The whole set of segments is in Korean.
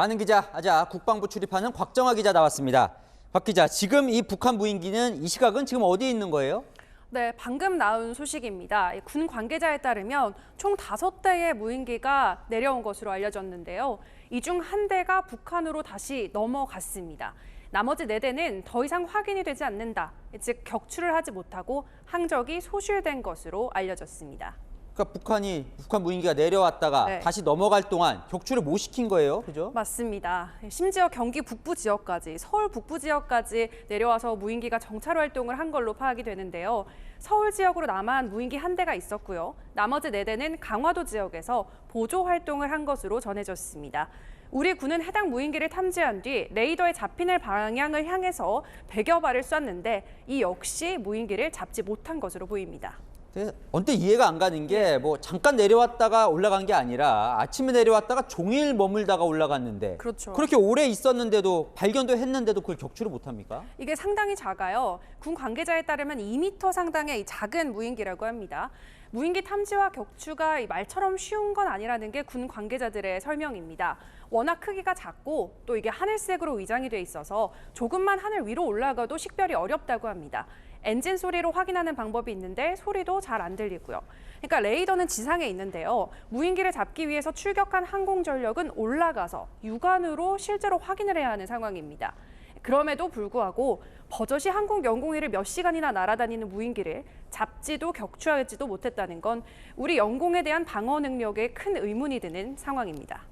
아는 기자, 국방부 출입하는 곽정아 기자 나왔습니다. 곽 기자, 지금 이 북한 무인기는 이 시각은 지금 어디에 있는 거예요? 네, 방금 나온 소식입니다. 군 관계자에 따르면 총 5대의 무인기가 내려온 것으로 알려졌는데요. 이 중 한 대가 북한으로 다시 넘어갔습니다. 나머지 4대는 더 이상 확인이 되지 않는다. 즉 격추를 하지 못하고 항적이 소실된 것으로 알려졌습니다. 그러니까 북한 무인기가 내려왔다가 네. 다시 넘어갈 동안 격추를 못 시킨 거예요, 그죠? 맞습니다. 심지어 경기 북부 지역까지, 서울 북부 지역까지 내려와서 무인기가 정찰 활동을 한 걸로 파악이 되는데요. 서울 지역으로 남한 무인기 한 대가 있었고요. 나머지 4대는 강화도 지역에서 보조 활동을 한 것으로 전해졌습니다. 우리 군은 해당 무인기를 탐지한 뒤 레이더에 잡힌 방향을 향해서 100여 발을 쐈는데 이 역시 무인기를 잡지 못한 것으로 보입니다. 언뜻 이해가 안 가는 게 뭐 잠깐 내려왔다가 올라간 게 아니라 아침에 내려왔다가 종일 머물다가 올라갔는데 그렇죠. 그렇게 오래 있었는데도 발견도 했는데도 그걸 격추를 못 합니까? 이게 상당히 작아요. 군 관계자에 따르면 2m 상당의 작은 무인기라고 합니다. 무인기 탐지와 격추가 말처럼 쉬운 건 아니라는 게 군 관계자들의 설명입니다. 워낙 크기가 작고 또 이게 하늘색으로 위장이 돼 있어서 조금만 하늘 위로 올라가도 식별이 어렵다고 합니다. 엔진 소리로 확인하는 방법이 있는데 소리도 잘 안 들리고요. 그러니까 레이더는 지상에 있는데요. 무인기를 잡기 위해서 출격한 항공전력은 올라가서 육안으로 실제로 확인을 해야 하는 상황입니다. 그럼에도 불구하고 버젓이 한국 영공위를 몇 시간이나 날아다니는 무인기를 잡지도 격추하지도 못했다는 건 우리 영공에 대한 방어 능력에 큰 의문이 드는 상황입니다.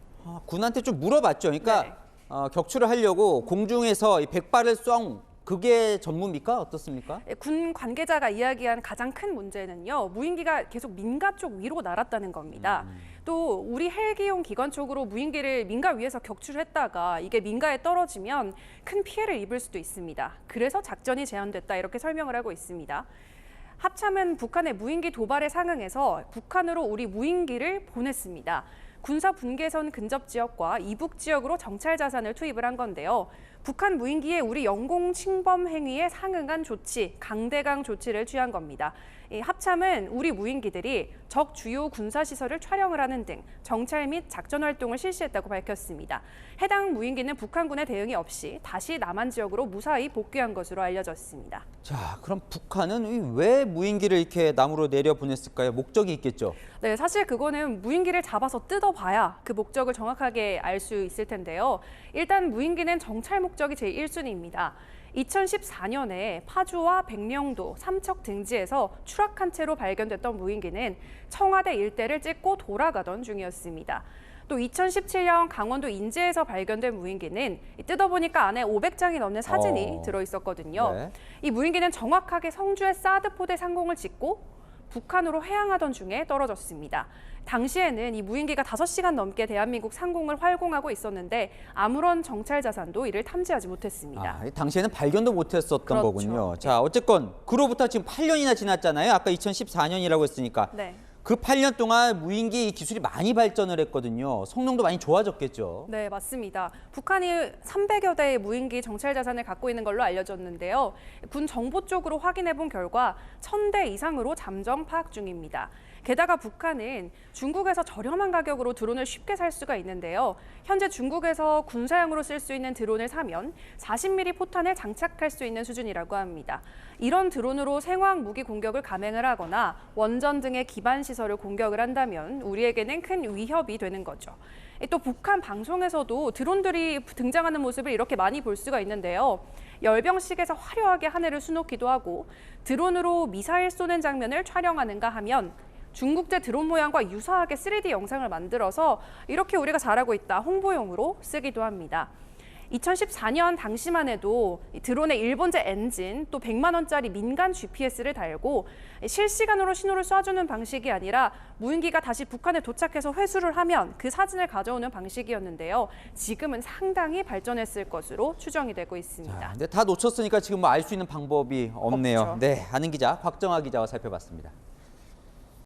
군한테 좀 물어봤죠. 그러니까 네. 격추를 하려고 공중에서 이 100발을 쏜 그게 전부입니까? 어떻습니까? 군 관계자가 이야기한 가장 큰 문제는요. 무인기가 계속 민가 쪽 위로 날았다는 겁니다. 또 우리 헬기용 기관 쪽으로 무인기를 민가 위에서 격추를 했다가 이게 민가에 떨어지면 큰 피해를 입을 수도 있습니다. 그래서 작전이 제한됐다 이렇게 설명을 하고 있습니다. 합참은 북한의 무인기 도발에 상응해서 북한으로 우리 무인기를 보냈습니다. 군사 분계선 근접 지역과 이북 지역으로 정찰 자산을 투입을 한 건데요. 북한 무인기의 우리 영공 침범 행위에 상응한 조치, 강대강 조치를 취한 겁니다. 이 합참은 우리 무인기들이 적 주요 군사시설을 촬영을 하는 등 정찰 및 작전 활동을 실시했다고 밝혔습니다. 해당 무인기는 북한군의 대응이 없이 다시 남한 지역으로 무사히 복귀한 것으로 알려졌습니다. 자, 그럼 북한은 왜 무인기를 이렇게 남으로 내려보냈을까요? 목적이 있겠죠? 네, 사실 그거는 무인기를 잡아서 뜯어봐야 그 목적을 정확하게 알 수 있을 텐데요. 일단 무인기는 정찰 목적이 제일 1순위입니다. 2014년에 파주와 백령도, 삼척 등지에서 추락한 채로 발견됐던 무인기는 청와대 일대를 찍고 돌아가던 중이었습니다. 또 2017년 강원도 인제에서 발견된 무인기는 뜯어보니까 안에 500장이 넘는 사진이 들어있었거든요. 네. 이 무인기는 정확하게 성주의 사드 포대 상공을 짓고 북한으로 해양하던 중에 떨어졌습니다. 당시에는 이 무인기가 5시간 넘게 대한민국 상공을 활공하고 있었는데 아무런 정찰 자산도 이를 탐지하지 못했습니다. 당시에는 발견도 못했었던 그렇죠. 거군요. 자, 어쨌건 그로부터 지금 8년이나 지났잖아요. 아까 2014년이라고 했으니까. 네. 그 8년 동안 무인기 기술이 많이 발전을 했거든요. 성능도 많이 좋아졌겠죠. 네, 맞습니다. 북한이 300여 대의 무인기 정찰 자산을 갖고 있는 걸로 알려졌는데요. 군 정보 쪽으로 확인해 본 결과 1000대 이상으로 잠정 파악 중입니다. 게다가 북한은 중국에서 저렴한 가격으로 드론을 쉽게 살 수가 있는데요. 현재 중국에서 군사용으로 쓸 수 있는 드론을 사면 40mm 포탄을 장착할 수 있는 수준이라고 합니다. 이런 드론으로 생화학 무기 공격을 감행을 하거나 원전 등의 기반 시설을 공격을 한다면 우리에게는 큰 위협이 되는 거죠. 또 북한 방송에서도 드론들이 등장하는 모습을 이렇게 많이 볼 수가 있는데요. 열병식에서 화려하게 하늘을 수놓기도 하고 드론으로 미사일 쏘는 장면을 촬영하는가 하면 중국제 드론 모양과 유사하게 3D 영상을 만들어서 이렇게 우리가 잘하고 있다 홍보용으로 쓰기도 합니다. 2014년 당시만 해도 드론의 일본제 엔진 또 100만 원짜리 민간 GPS를 달고 실시간으로 신호를 쏴주는 방식이 아니라 무인기가 다시 북한에 도착해서 회수를 하면 그 사진을 가져오는 방식이었는데요. 지금은 상당히 발전했을 것으로 추정이 되고 있습니다. 자, 근데 다 놓쳤으니까 지금 뭐 알 수 있는 방법이 없네요. 없죠. 네, 아는 기자 곽정아 기자와 살펴봤습니다.